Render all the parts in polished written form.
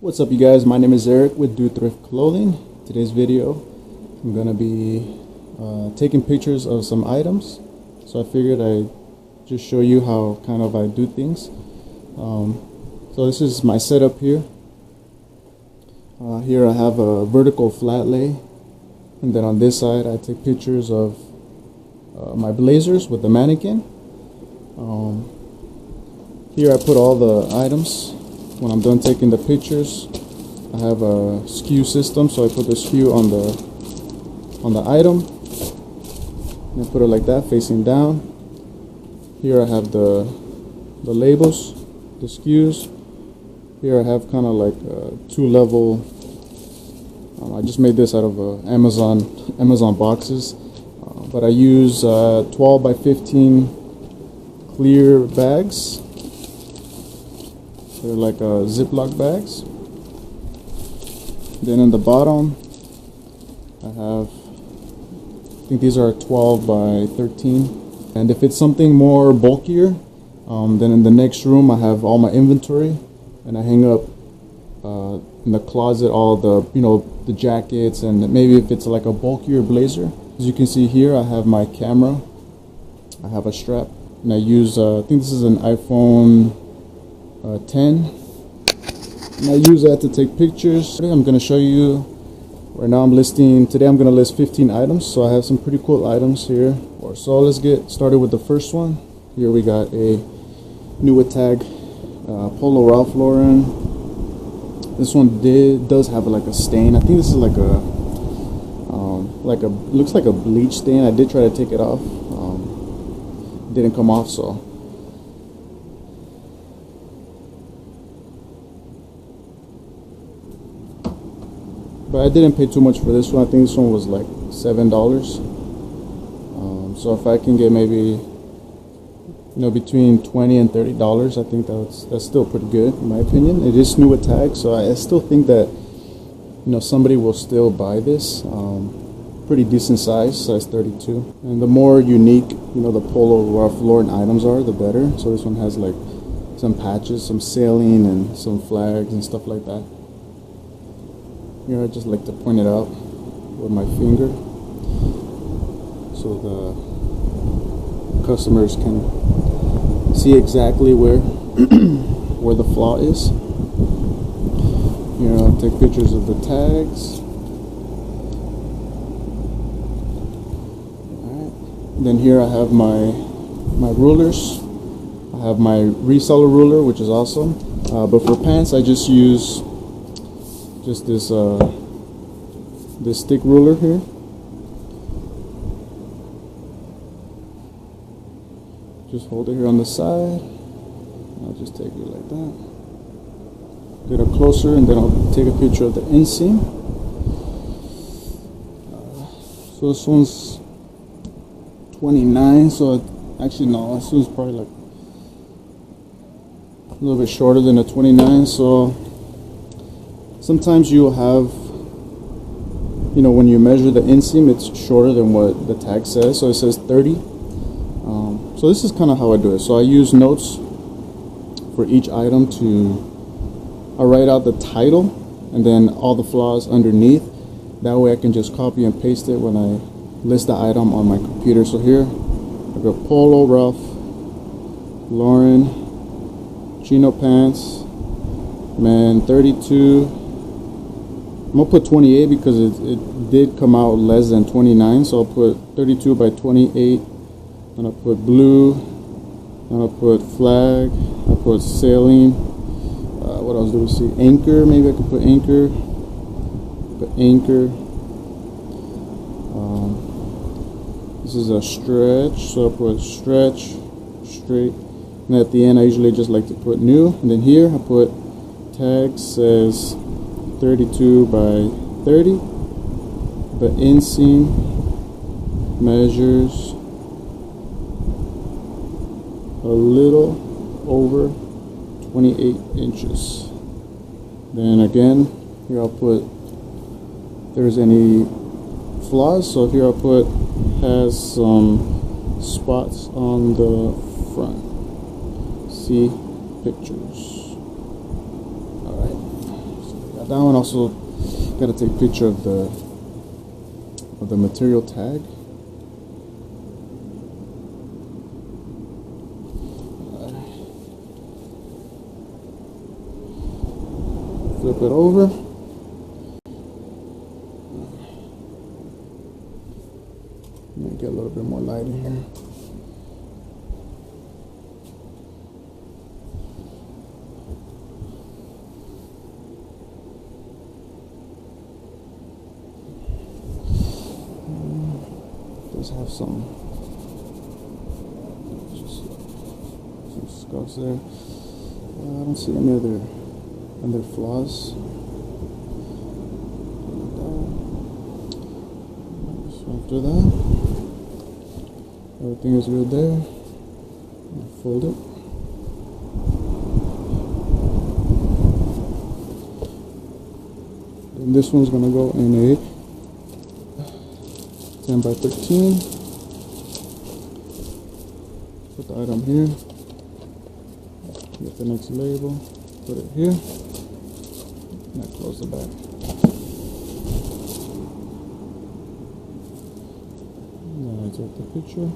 What's up, you guys? My name is Eric with Do Thrift Clothing. Today's video, I'm gonna be taking pictures of some items. So I figured I'd just show you how kind of I do things. So this is my setup here. Here I have a vertical flat lay, and then on this side I take pictures of my blazers with the mannequin. Here I put all the items. When I'm done taking the pictures, I have a SKU system, so I put the SKU on the item, and I put it like that, facing down. Here I have the labels, the SKUs. Here I have kind of like a two-level. I just made this out of Amazon boxes, but I use 12 by 15 clear bags. They're like Ziploc bags. Then in the bottom, I think these are 12 by 13. And if it's something more bulkier, then in the next room I have all my inventory, and I hang up in the closet all the jackets, and maybe if it's like a bulkier blazer. As you can see here, I have my camera. I have a strap, and I use I think this is an iPhone 10, and I use that to take pictures. I'm going to show you right now. Today I'm going to list 15 items, so I have some pretty cool items here. So let's get started with the first one. Here we got a new tag Polo Ralph Lauren. This one does have like a stain. I think this is like a looks like a bleach stain. I did try to take it off. It didn't come off, so but I didn't pay too much for this one. I think this one was like $7. So if I can get maybe between $20 and $30, I think that's still pretty good in my opinion. It is new tag, so I still think that somebody will still buy this. Pretty decent size 32. And the more unique the Polo Ralph Lauren items are, the better. So this one has like some patches, some sailing, and some flags and stuff like that. Here I just like to point it out with my finger so the customers can see exactly where where the flaw is. Here I'll take pictures of the tags. Alright. Then here I have my rulers. I have my Reseller ruler, which is awesome. But for pants I just use this stick ruler here. Just hold it here on the side. I'll just take it like that. Get up closer, and then I'll take a picture of the inseam. So this one's 29. So actually no, this one's probably like a little bit shorter than a 29. So sometimes you'll have, when you measure the inseam, it's shorter than what the tag says. So it says 30. So this is kind of how I do it. So I use notes for each item I write out the title and then all the flaws underneath. That way I can just copy and paste it when I list the item on my computer. So here I've got Polo Ralph Lauren chino pants, man, 32. I'm gonna put 28 because it did come out less than 29, so I'll put 32 by 28. And I'll put blue, and I'll put flag, I'll put sailing. What else do we see? Anchor, maybe I could put anchor. Put anchor. This is a stretch, so I'll put stretch, straight. And at the end I usually just like to put new. And then here I put tag says 32 by 30, but inseam measures a little over 28 inches. Then again, here I'll put if there's any flaws. So here I'll put has some spots on the front. See pictures. Alright, that one also gotta take a picture of the material tag. Flip it over. Let me get a little bit more light in here. Does have some scuffs there. I don't see any other flaws. So after that, everything is good there. I'll fold it. Then this one's gonna go in a 10 by 13. Put the item here. Get the next label. Put it here. And I close the back. Now I take the picture.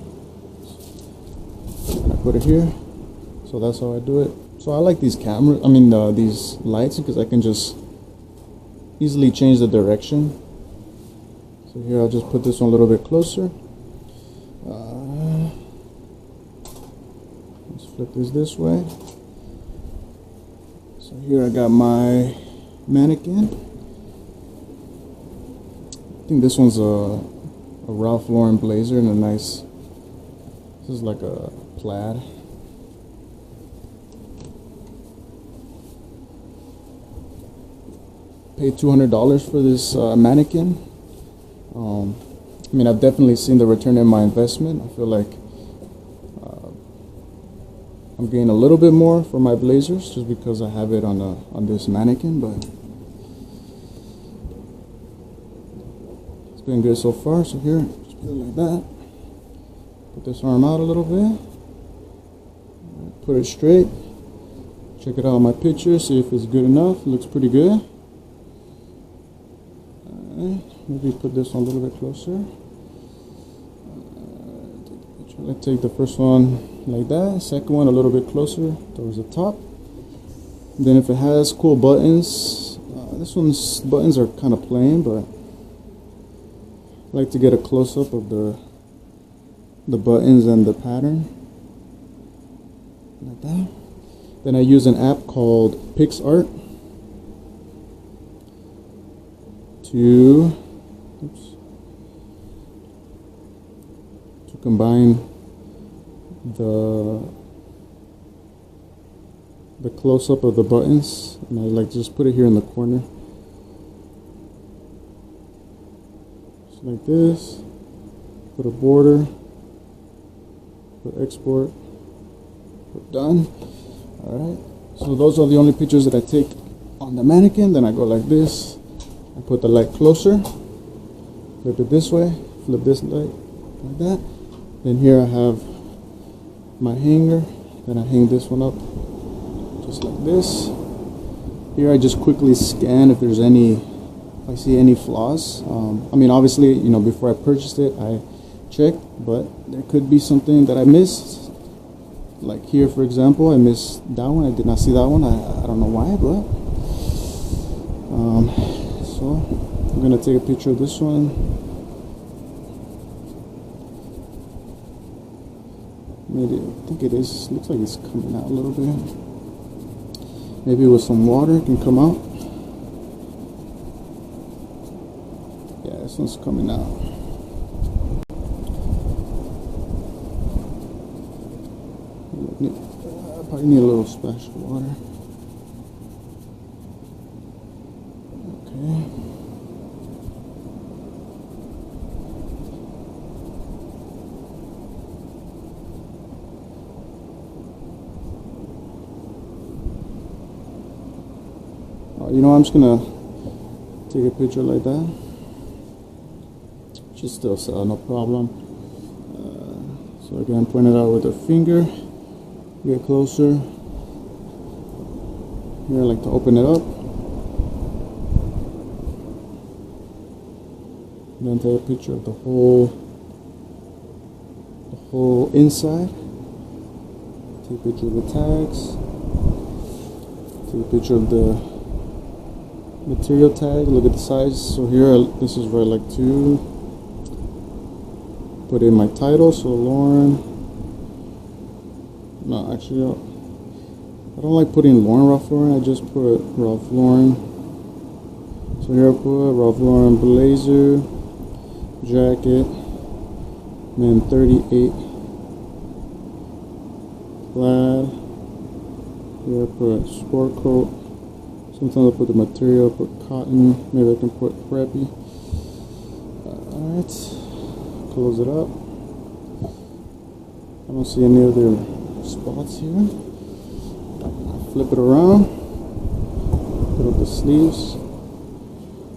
And I put it here. So that's how I do it. So I like these cameras. I mean these lights because I can just easily change the direction. So here I'll just put this one a little bit closer. Let's flip this way. So here I got my mannequin. I think this one's a Ralph Lauren blazer and a nice, this is like a plaid. Paid $200 for this mannequin. I mean, I've definitely seen the return in my investment. I feel like I'm getting a little bit more for my blazers just because I have it on this mannequin, but it's been good so far. So here, just put it like that. Put this arm out a little bit. Put it straight. Check it out on my picture, see if it's good enough. It looks pretty good. Maybe put this one a little bit closer. Let's take the first one like that. Second one a little bit closer towards the top. Then if it has cool buttons, this one's buttons are kind of plain, but I like to get a close-up of the buttons and the pattern. Like that. Then I use an app called PixArt to combine the close-up of the buttons, and I like to just put it here in the corner, just like this. Put a border, put export, put done. Alright, so those are the only pictures that I take on the mannequin. Then I go like this, I put the light closer, flip it this way, flip this light like that. Then here I have my hanger. Then I hang this one up just like this. Here I just quickly scan if there's any, if I see any flaws. I mean, obviously, you know, before I purchased it, I checked, but there could be something that I missed. Like here, for example, I missed that one. I did not see that one. I don't know why, but so I'm gonna take a picture of this one. Maybe, I think it is. Looks like it's coming out a little bit. Maybe with some water it can come out. Yeah, this one's coming out. I probably need a little splash of water. Okay. You know, I'm just gonna take a picture like that. Should still sell, no problem. So again, point it out with a finger. Get closer. Here, I like to open it up. And then take a picture of the whole inside. Take a picture of the tags. Take a picture of the material tag. Look at the size. So here, this is where I like to put in my title. So Lauren. No, actually, I don't like putting Lauren Ralph Lauren. I just put Ralph Lauren. So here I put Ralph Lauren blazer, jacket, man 38 plaid. Here I put sport coat. Sometimes I put the material, put cotton. Maybe I can put preppy. Alright, close it up. I don't see any other spots here. Flip it around. Put up the sleeves.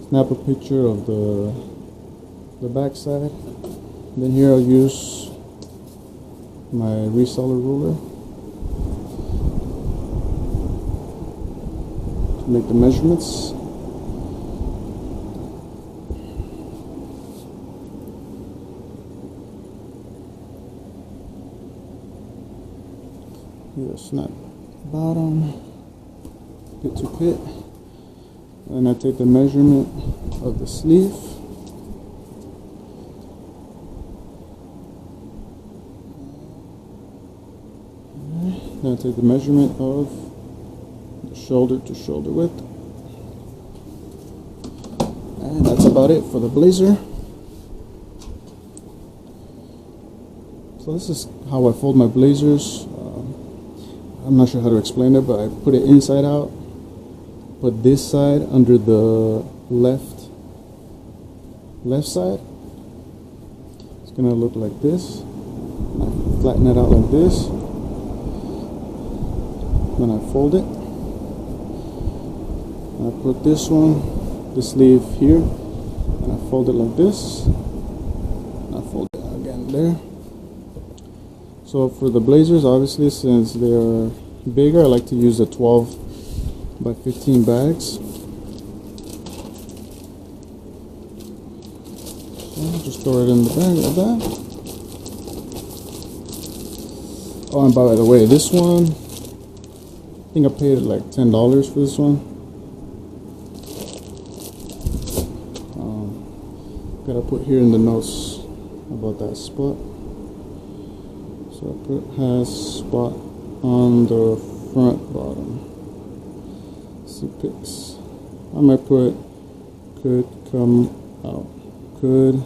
Snap a picture of the back side. Then here I'll use my reseller ruler to make the measurements. Here, snap bottom, pit to pit. And I take the measurement of the sleeve. Then I take the measurement of the shoulder to shoulder width. And that's about it for the blazer. So this is how I fold my blazers. I'm not sure how to explain it, but I put it inside out. Put this side under the left side. It's gonna look like this. And I flatten it out like this. Then I fold it. And I put this sleeve here, and I fold it like this. And I fold it again there. So for the blazers, obviously, since they are bigger, I like to use the 12 by 15 bags. So just throw it in the bag like that. Oh, and by the way, this one, I think I paid like $10 for this one. Gotta put here in the notes about that spot. So I put has spot on the front bottom. Pics. I might put could come out. Could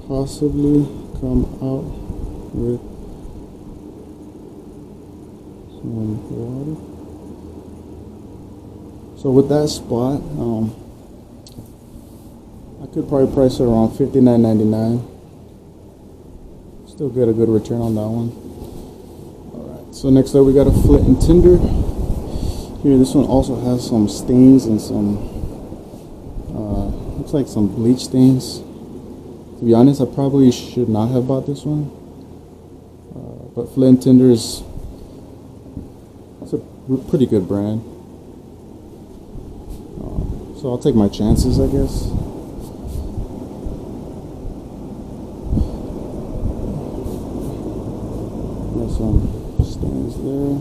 possibly come out with some water. So with that spot, I could probably price it around $59.99. Still get a good return on that one. Alright, so next up we got a Flint and Tinder. Here, this one also has some stains and some, looks like some bleach stains. To be honest, I probably should not have bought this one. But Flint and Tinder it's a pretty good brand. So I'll take my chances, I guess. There's some stains there.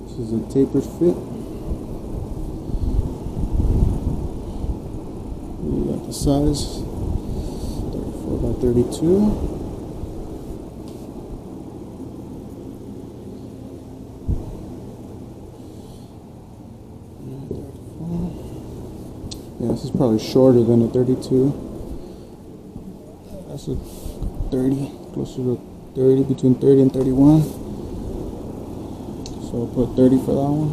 This is a tapered fit. We got the size 34 by 32. Yeah, this is probably shorter than a 32. That's a 30, closer to 30, between 30 and 31. So I'll put 30 for that one.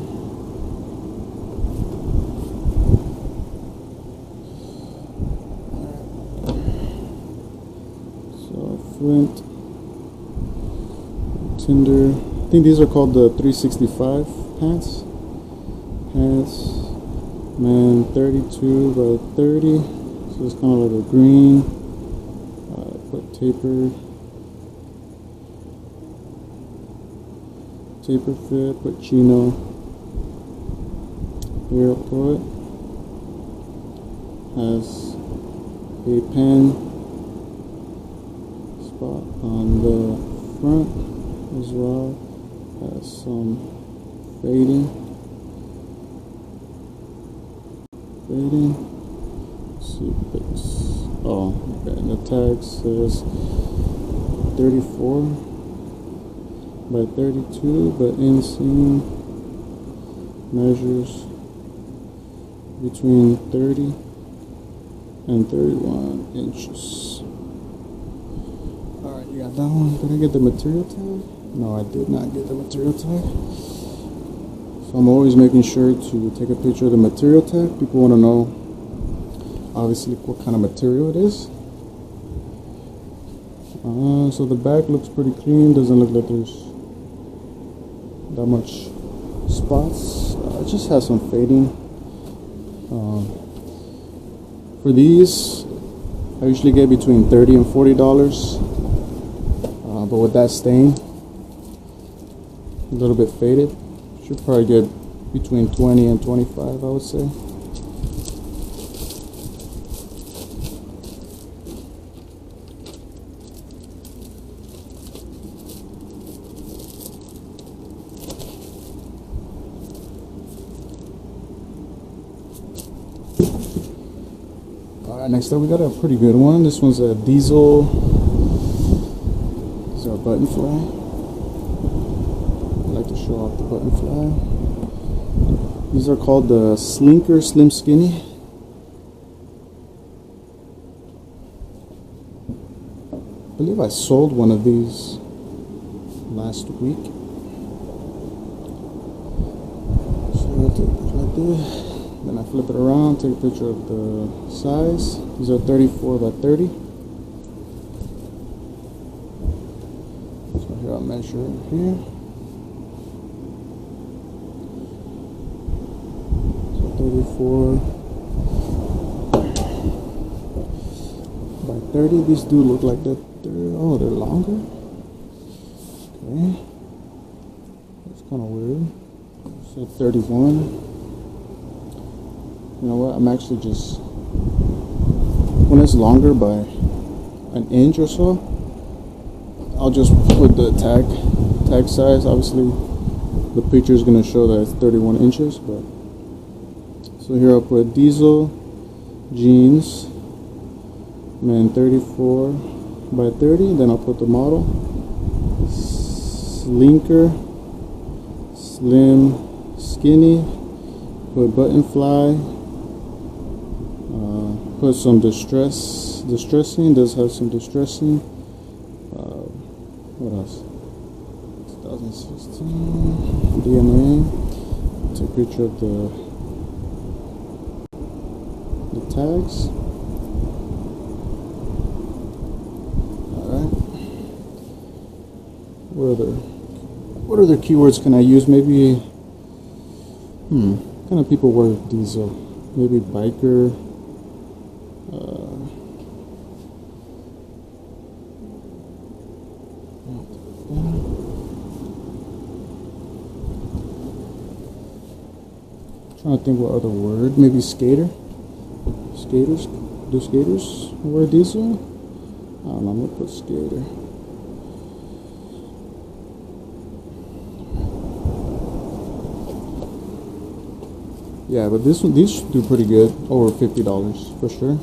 So Flint, Tinder. I think these are called the 365 pants. Man, 32 by 30. So it's kind of like a green. Put taper fit, put chino. Here put has a pen spot on the front as well. Has some fading. Let's see if it's, oh, okay, and the tag says 34 by 32, but inseam measures between 30 and 31 inches. Alright, you got that one. Did I get the material tag? No, I did not get the material tag. So I'm always making sure to take a picture of the material tag. People want to know, obviously, what kind of material it is. So the back looks pretty clean. Doesn't look like there's that much spots. It just has some fading. For these, I usually get between $30 and $40. But with that stain, a little bit faded, should probably get between 20 and 25, I would say. Alright, next up we got a pretty good one. This one's a diesel. These are a button fly. I like to show off the button fly. These are called the Slinker Slim Skinny. I believe I sold one of these last week. So I take it like this. Then I flip it around, take a picture of the size. These are 34 by 30. So here I'll measure it here. So 34 by 30. These do look like that. They're longer. Okay. That's kind of weird. So 31. You know what, I'm actually just, when it's longer by an inch or so, I'll just put the tag size. Obviously the picture is going to show that it's 31 inches, but so here I'll put diesel jeans, and 34 by 30. Then I'll put the model, Slinker Slim Skinny, put button fly. Put some distressing, does have some distressing. What else? 2016 DNA. Take a picture of the tags. Alright. What other keywords can I use? Maybe what kind of people wear diesel? Maybe biker. Trying to think what other word. Maybe skater. Skaters. Do skaters wear diesel? I don't know. I'm gonna put skater. Yeah, but these should do pretty good. Over $50 for sure.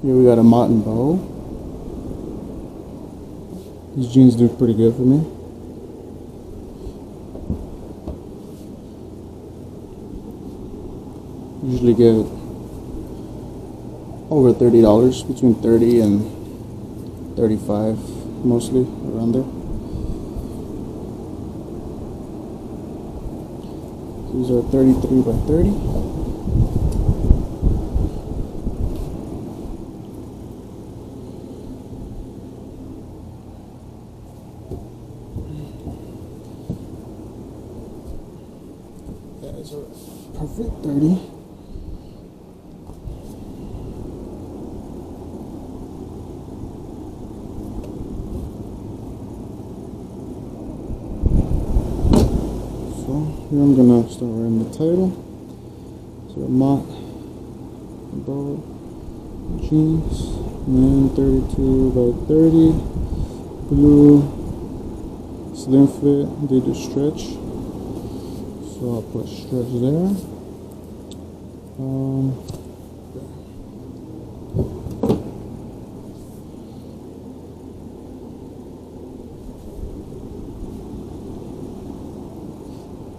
Here we got a mott and bow. These jeans do pretty good for me. Usually get over $30, between 30 and 35, mostly around there. These are 33 by 30. These are perfect 30. Here I'm gonna start writing the title. So Mott Bow jeans, and 32 by 30, blue, slim fit. They do stretch, so I'll put stretch there.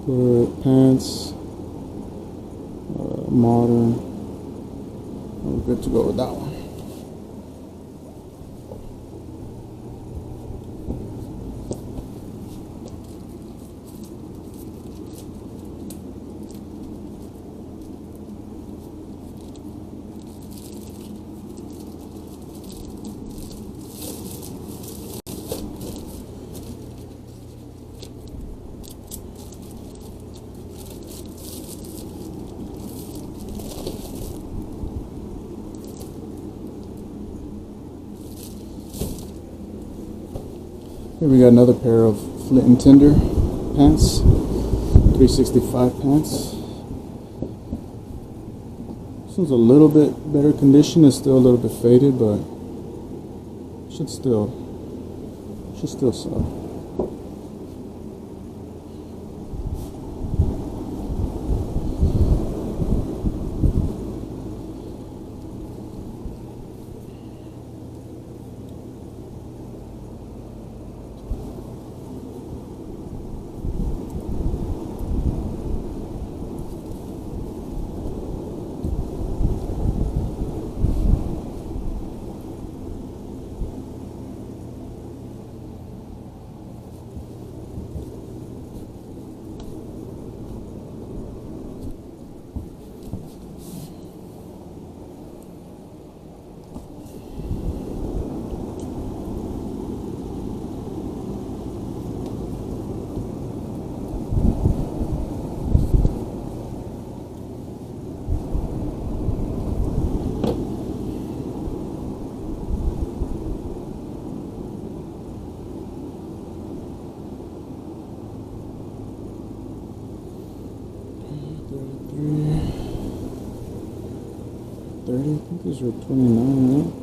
Put pants, modern. I'm good to go with that one. Here we got another pair of Flint and Tinder pants, 365 pants. This one's a little bit better condition. It's still a little bit faded, but should still sell. I think these are 29, right?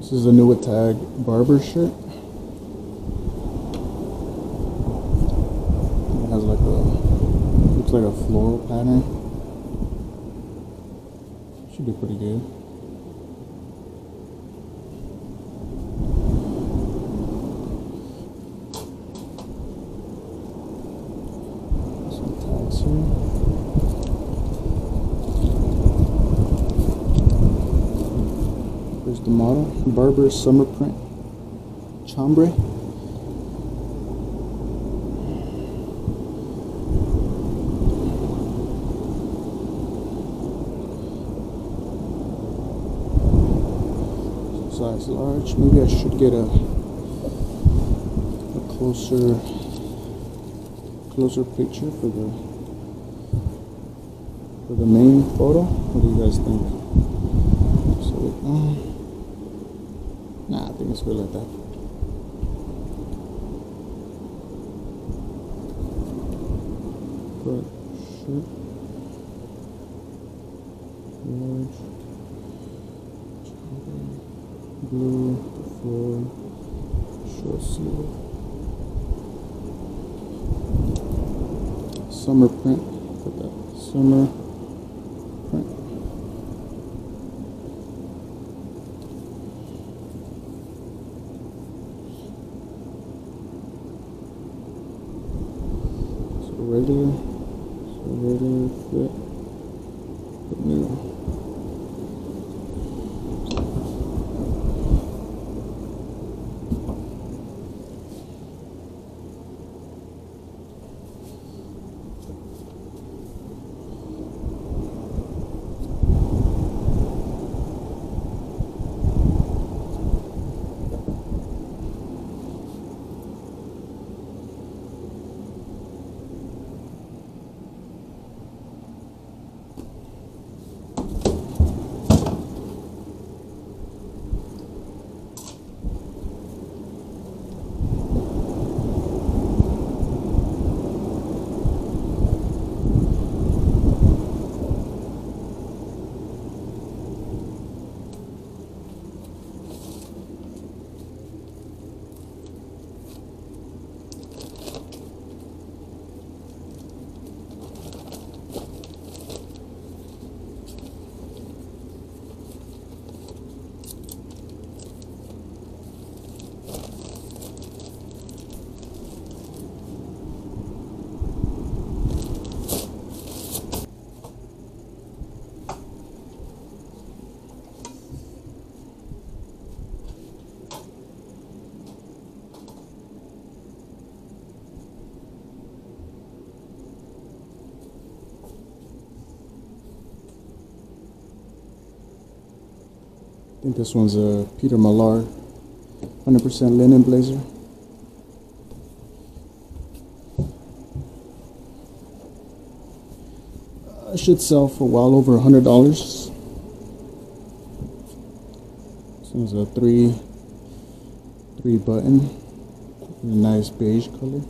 This is a new tag barber shirt. It has like looks like a floral pattern. Should be pretty good. Some tags here. Here's the model, Barber Summer Print, Chambray. Size large. Maybe I should get a closer picture for the main photo. What do you guys think? So nah, I think it's good like that. But shirt, large, blue for short sleeve, summer print. Put that summer print. So regular fit, but new. I think this one's a Peter Millar 100% linen blazer. Should sell for well over $100. This one's a three button, nice beige color.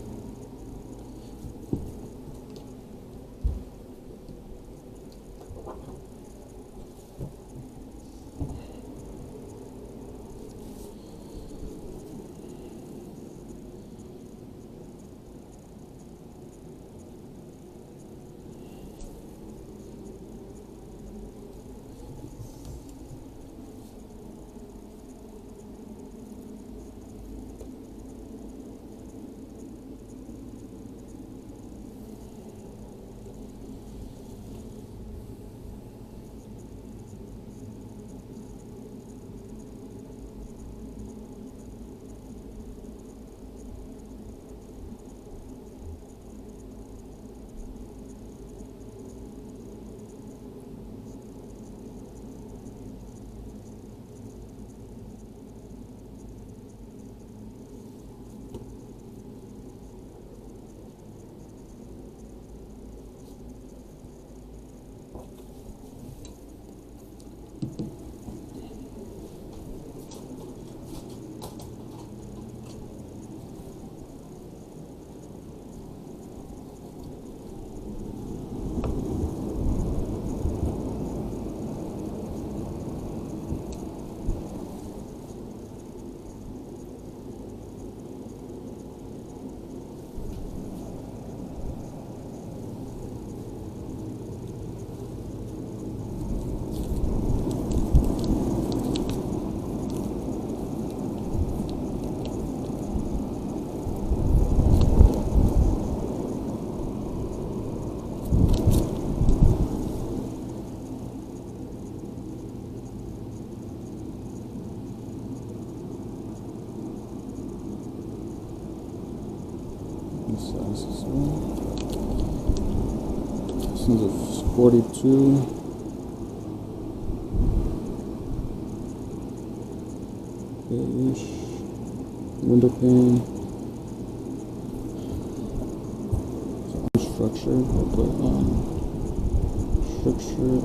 This one's a 42. Beige. Window pane. Structure, but structure,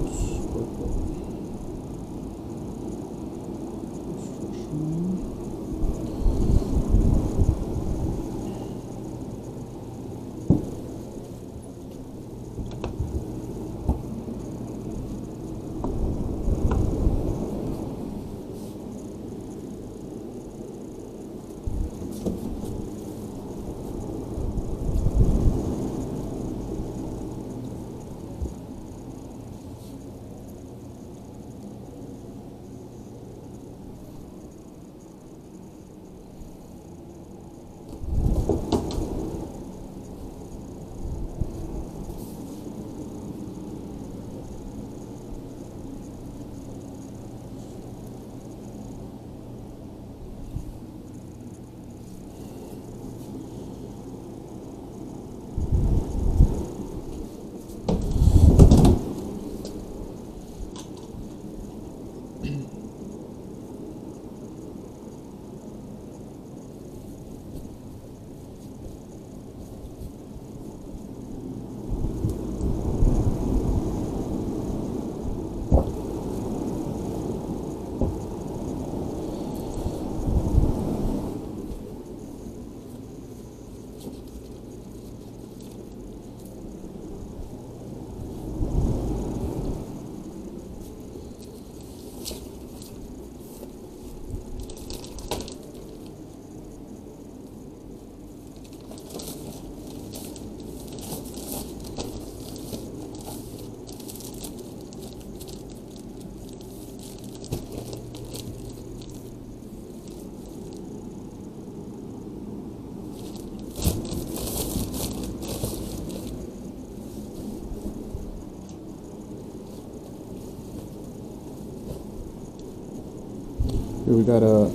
here we got a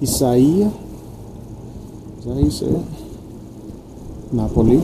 Isaia. Is that how you say it? Napoli.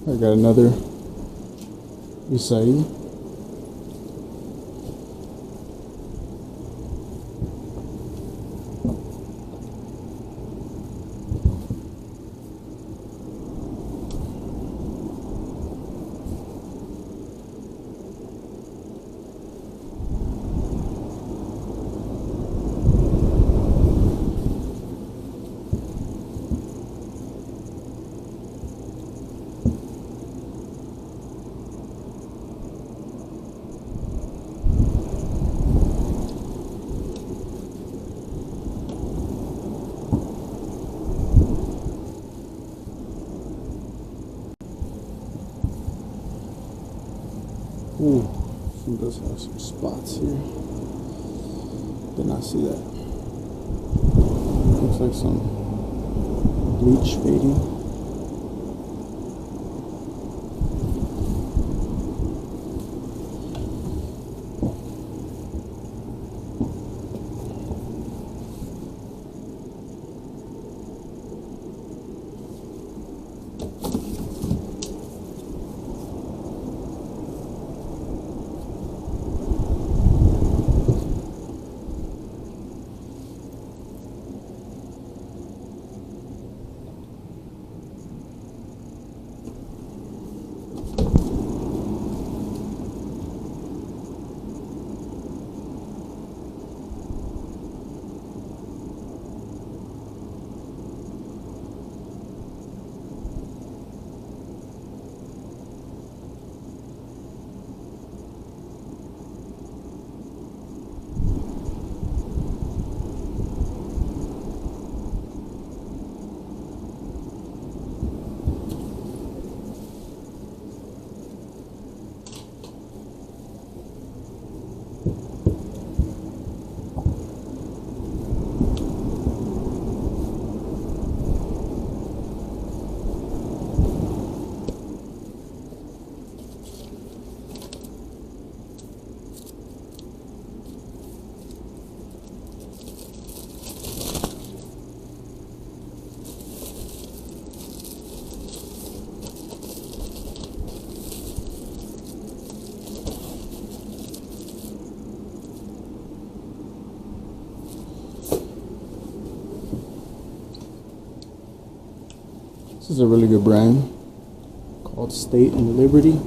I got another Isai. Ooh, this one does have some spots here. Did not see that. Looks like some bleach fading. This is a really good brand called State and Liberty.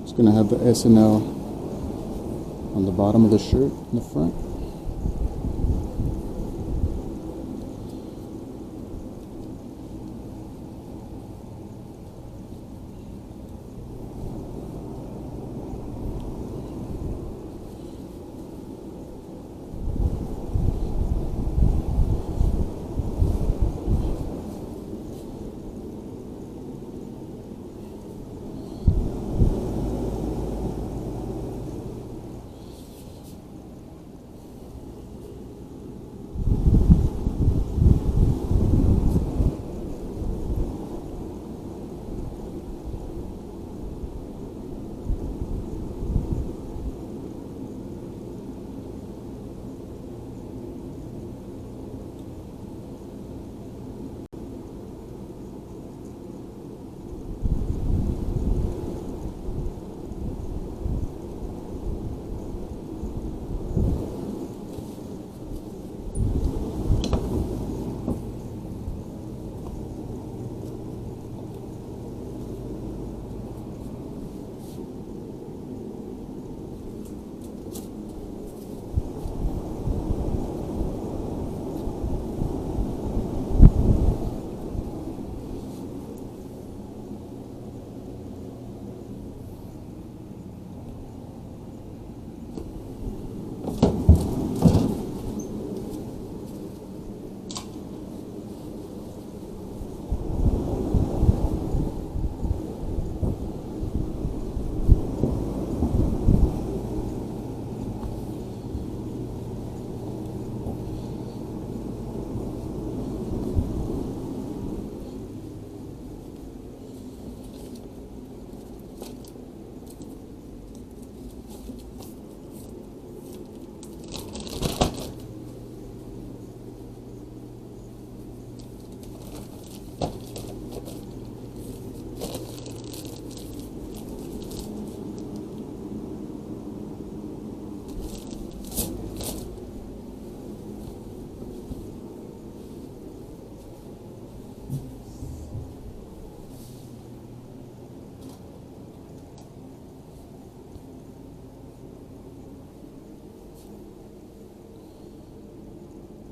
It's gonna have the SNL on the bottom of the shirt in the front.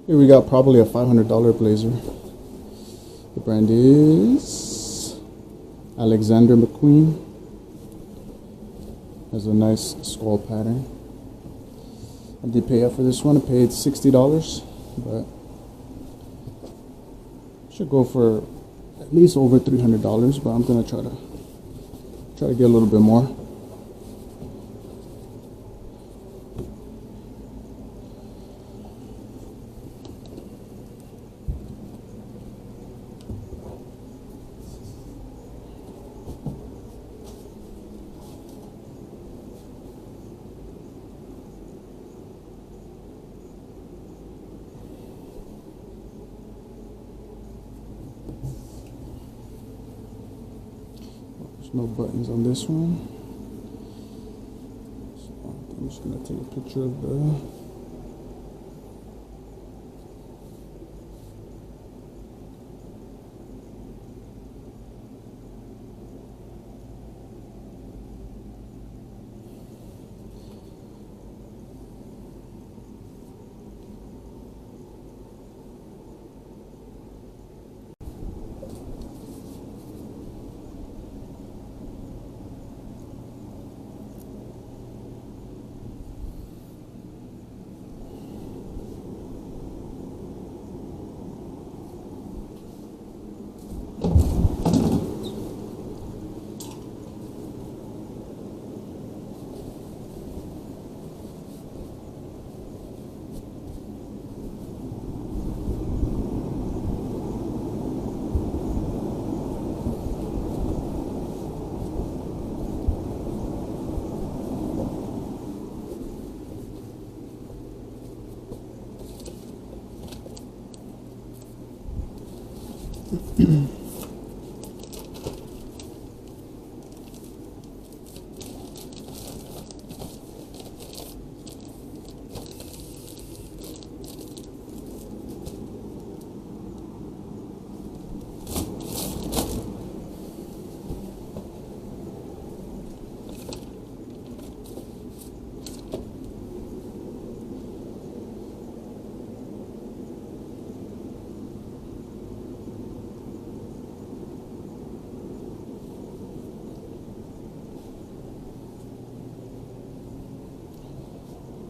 Here we got probably a $500 blazer. The brand is Alexander McQueen. Has a nice skull pattern. I did pay up for this one. I paid $60, but should go for at least over $300, but I'm gonna try to Try to get a little bit more. No buttons on this one. So I'm just gonna take a picture of the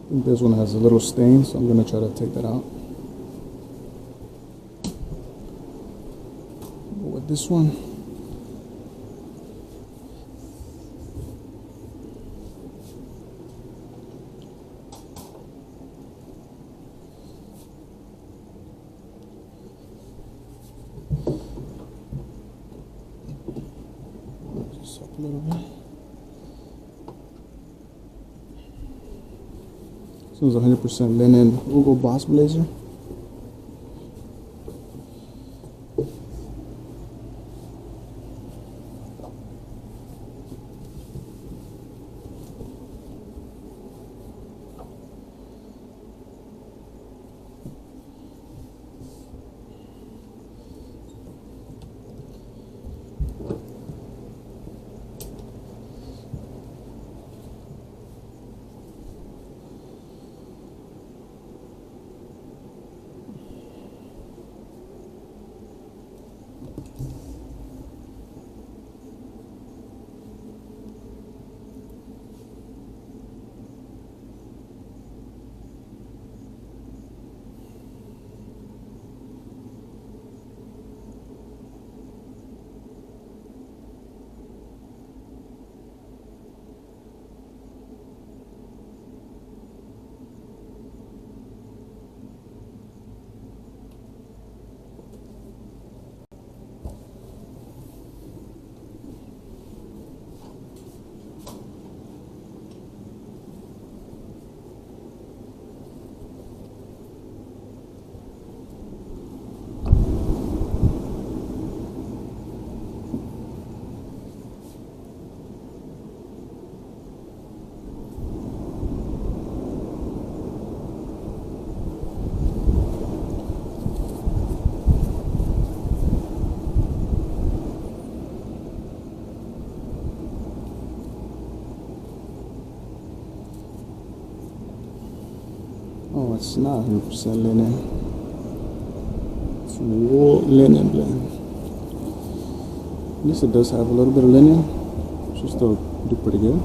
I think this one has a little stain, so I'm going to try to take that out. But with this one, just up a little bit. This one's 100% linen Hugo Boss blazer. Oh, it's not 100% linen. It's wool linen blend. At least it does have a little bit of linen. Should still do pretty good.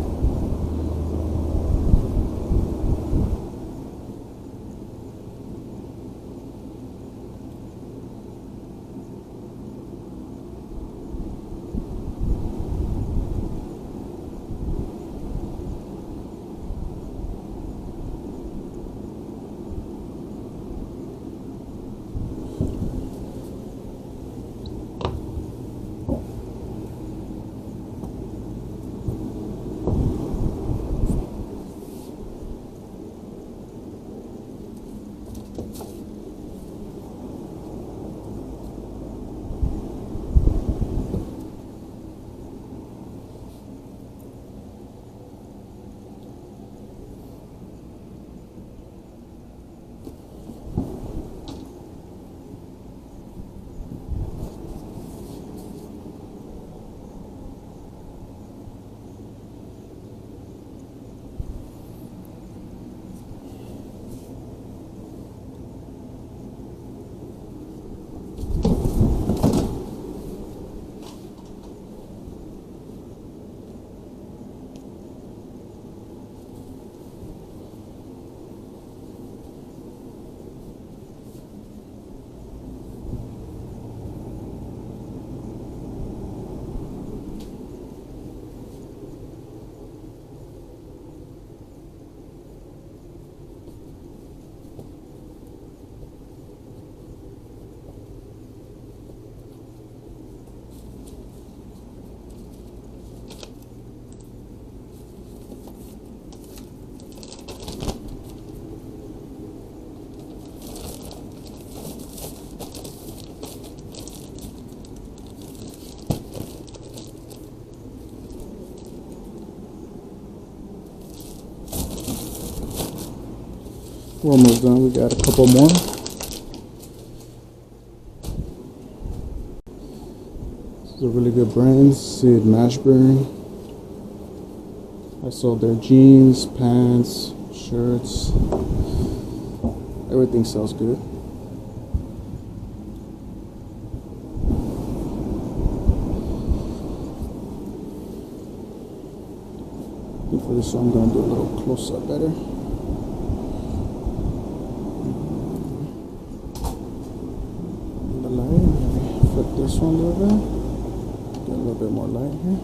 We're almost done. We got a couple more. This is a really good brand, Sid Mashburn. I sold their jeans, pants, shirts. Everything sells good. And for this one, I'm going to do a little close up better. Flip this one a little bit. Get a little bit more light here.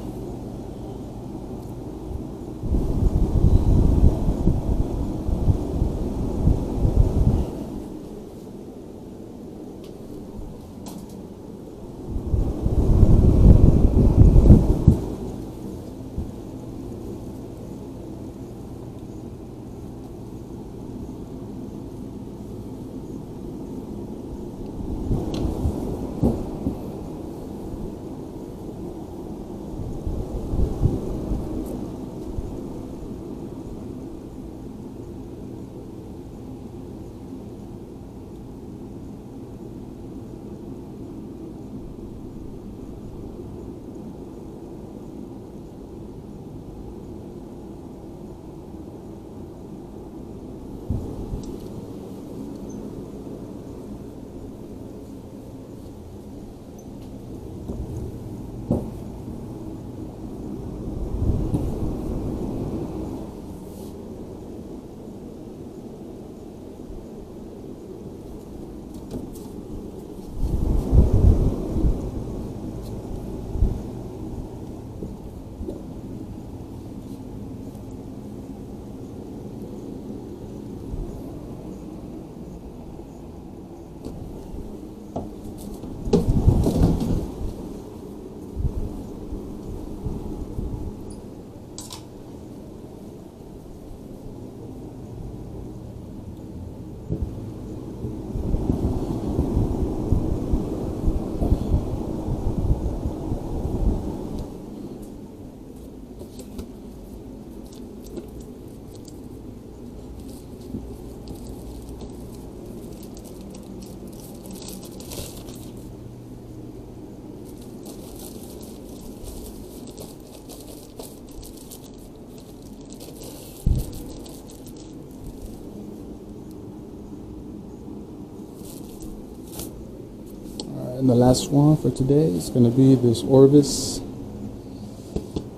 And the last one for today is going to be this Orvis.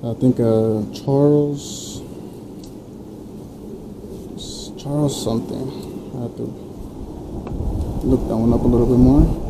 I think Charles something. I have to look that one up a little bit more.